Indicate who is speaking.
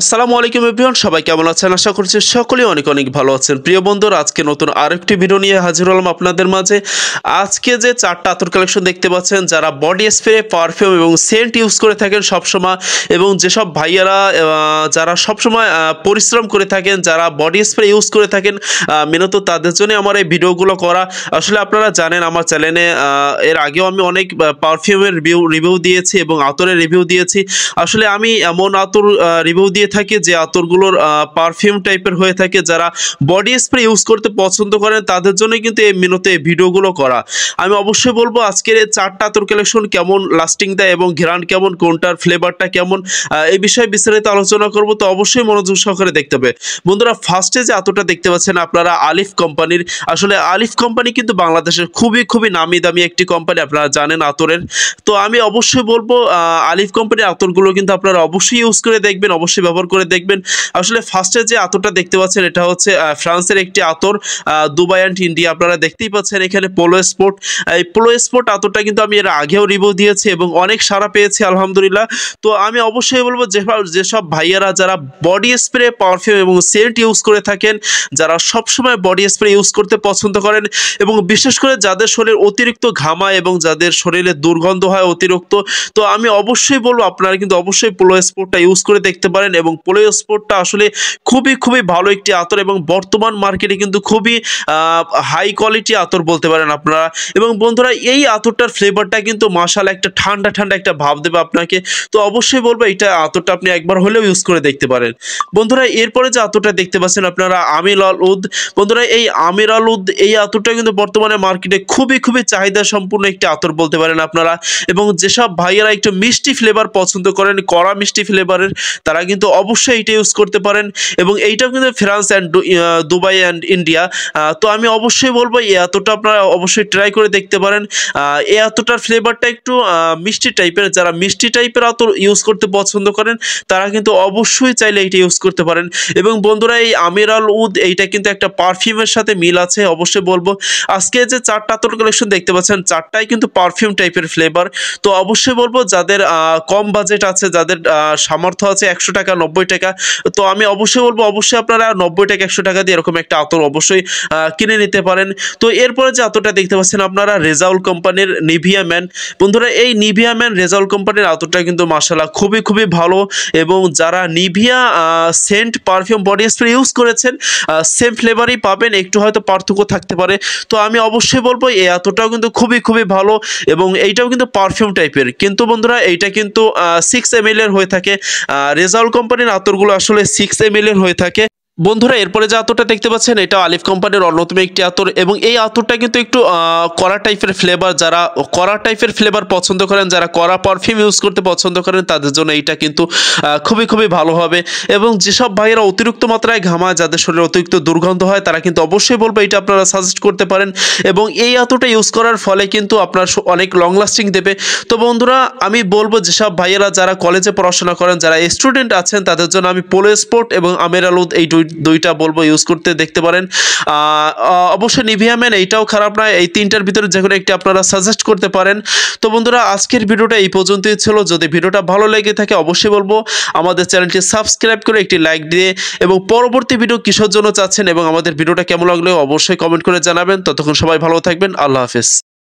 Speaker 1: আসসালামু আলাইকুম এভরিওয়ান, সবাই কেমন আছেন? আশা করছি সকলেই অনেক অনেক ভালো আছেন। প্রিয় বন্ধুরা, আজকে নতুন আরেকটি ভিডিও নিয়ে হাজির হলাম আপনাদের মাঝে। আজকে যে চারটা আতর কালেকশন দেখতে পাচ্ছেন, যারা বডি স্প্রে, পারফিউম এবং সেন্ট ইউজ করে থাকেন সবসময়, এবং যেসব ভাইয়ারা যারা সবসময় পরিশ্রম করে থাকেন, যারা বডি স্প্রে ইউজ করে থাকেন, মূলত তাদের জন্য আমার এই ভিডিওগুলো করা। আসলে আপনারা জানেন আমার চ্যানেলে এর আগেও আমি অনেক পারফিউমের রিভিউ দিয়েছি এবং আতরের রিভিউ দিয়েছি। আসলে আমি এমন আতর রিভিউ দিয়ে থাকি যে আতরগুলোর পারফিউম টাইপের হয়ে থাকে। যারা বডি স্প্রে ইউজ করতে পছন্দ করেন তাদের জন্য কিন্তু এই মূলত এই ভিডিওগুলো করা। আমি অবশ্যই বলবো আজকের এই চারটা আতর কালেকশন কেমন লাস্টিং দেয় এবং ঘ্রাণ কেমন, কোনটার ফ্লেভারটা কেমন, এই বিষয়ে বিস্তারিত আলোচনা করব। তো অবশ্যই মনোযোগ সহকারে দেখতে হবে। বন্ধুরা, ফার্স্টে যে আতরটা দেখতে পাচ্ছেন আপনারা আলিফ কোম্পানির। আসলে আলিফ কোম্পানি কিন্তু বাংলাদেশের খুবই নামি দামি একটি কোম্পানি, আপনারা জানেন আতরের। তো আমি অবশ্যই বলবো আলিফ কোম্পানির আতরগুলো কিন্তু আপনারা অবশ্যই ইউজ করে দেখবেন, অবশ্যই ব্যবহার করে দেখবেন। আসলে ফার্স্টে যে আতরটা দেখতে পাচ্ছেন এটা হচ্ছে ফ্রান্সের একটি আতর, দুবাই অ্যান্ড ইন্ডিয়া। আপনারা দেখতেই পাচ্ছেন এখানে পোলো স্পোর্ট। এই পোলো স্পোর্ট আতরটা কিন্তু আমি এর আগেও রিভিউ দিয়েছি এবং অনেক সাড়া পেয়েছি আলহামদুলিল্লাহ। তো আমি অবশ্যই বলবো যেসব ভাইয়ারা যারা বডি স্প্রে, পারফিউম এবং সেন্ট ইউজ করে থাকেন, যারা সবসময় বডি স্প্রে ইউজ করতে পছন্দ করেন, এবং বিশেষ করে যাদের শরীর অতিরিক্ত ঘামায় এবং যাদের শরীরে দুর্গন্ধ হয় অতিরিক্ত, তো আমি অবশ্যই বলবো আপনারা কিন্তু অবশ্যই পোলো স্পোর্টটা ইউজ করে দেখতে পারেন। এবং পোলো স্পোর্টটা আসলে খুবই ভালো একটি আতর এবং বর্তমান মার্কেটে কিন্তু খুবই হাই কোয়ালিটি আতর বলতে পারেন আপনারা। এবং বন্ধুরা, এই আতরটার ফ্লেভারটা কিন্তু মাশাআল্লাহ একটা ঠান্ডা একটা ভাব দেবে আপনাকে। তো অবশ্যই বলবো এটা আতরটা আপনি একবার হলেও ইউজ করে দেখতে পারেন। বন্ধুরা, এরপরে যে আতরটা দেখতে পাচ্ছেন আপনারা আমির আল উদ। বন্ধুরা, এই আমির আল উদ এই আতরটা কিন্তু বর্তমানে মার্কেটে খুবই চাহিদা সম্পূর্ণ একটি আতর বলতে পারেন আপনারা। এবং যেসব ভাইয়েরা একটু মিষ্টি ফ্লেভার পছন্দ করেন, কড়া মিষ্টি ফ্লেভারের, তারা কিন্তু অবশ্যই এটা ইউজ করতে পারেন। এবং এইটাও কিন্তু France and Dubai and India. তো আমি অবশ্যই বলবো এই আতরটা আপনারা অবশ্যই ট্রাই করে দেখতে পারেন। এই আতরটার ফ্লেভারটা একটু মিষ্টি টাইপের। যারা মিষ্টি টাইপের আতর ইউজ করতে পছন্দ করেন তারা কিন্তু অবশ্যই চাইলে এটা ইউজ করতে পারেন। এবং বন্ধুরা, এই আমির আল উদ এইটা কিন্তু একটা পারফিউমের সাথে মিল আছে। অবশ্যই বলবো আজকে যে চারটা আতর কালেকশন দেখতে পাচ্ছেন, চারটাই কিন্তু পারফিউম টাইপের ফ্লেভার। তো অবশ্যই বলবো যাদের কম বাজেট আছে, যাদের সামর্থ্য আছে 100 টাকা 90 টাকা, তো আমি অবশ্যই বলবো অবশ্যই আপনারা 90 টাকা 100 টাকা দিয়ে এরকম একটা আতর অবশ্যই কিনে নিতে পারেন। তো এরপরে যে আতরটা দেখতে পাচ্ছেন আপনারা রেজাউল কোম্পানির নিভিয়া ম্যান। বন্ধুরা, এই নিভিয়া ম্যান রেজাউল কোম্পানির আতরটা কিন্তু মাশাআল্লাহ খুবই ভালো। এবং যারা Nivea scent, perfume, body spray use করেছেন সেম ফ্লেভারই পাবেন, একটু হয়তো পার্থক্য থাকতে পারে। তো আমি অবশ্যই বলবো এই আতরটাও কিন্তু খুবই ভালো এবং এইটাও কিন্তু পারফিউম টাইপের। কিন্তু বন্ধুরা, এইটা কিন্তু 6 ml এর হয়ে থাকে। রেজাউল কোম্পানির আতরগুলো আসলে 6 ml এর হয়ে থাকে। বন্ধুরা, এরপরে যে আতরটা দেখতে পাচ্ছেন এটা আলিফ কোম্পানির অন্যতম একটি আতর এবং এই আতরটা কিন্তু একটু কড়া টাইপের ফ্লেভার। যারা কড়া টাইপের ফ্লেভার পছন্দ করেন, যারা কড়া পারফিউম ইউজ করতে পছন্দ করেন, তাদের জন্য এইটা কিন্তু খুবই ভালো হবে। এবং যেসব ভাইয়েরা অতিরিক্ত মাত্রায় ঘামায়, যাদের শরীরে অতিরিক্ত দুর্গন্ধ হয়, তারা কিন্তু অবশ্যই বলবো এটা আপনারা সাজেস্ট করতে পারেন। এবং এই আতরটা ইউজ করার ফলে কিন্তু আপনার অনেক লং লাস্টিং দেবে। তো বন্ধুরা, আমি বলবো যেসব ভাইয়েরা যারা কলেজে পড়াশোনা করেন, যারা স্টুডেন্ট আছেন, তাদের জন্য আমি পোলো স্পোর্ট এবং আমির আল উদ এই দুইটা বলবো ইউজ করতে দেখতে পারেন। অবশ্যই নিভিয়া ম্যান এইটাও খারাপ নয়। এই তিনটার ভিতরে যে কোনো একটি আপনারা সাজেস্ট করতে পারেন। তো বন্ধুরা, আজকের ভিডিওটা এই পর্যন্তই ছিল। যদি ভিডিওটা ভালো লেগে থাকে অবশ্যই বলবো আমাদের চ্যানেলটি সাবস্ক্রাইব করে একটি লাইক দিয়ে, এবং পরবর্তী ভিডিও কিসের জন্য চাচ্ছেন এবং আমাদের ভিডিওটা কেমন লাগলো অবশ্যই কমেন্ট করে জানাবেন। ততক্ষণ সবাই ভালো থাকবেন। আল্লাহ হাফেজ।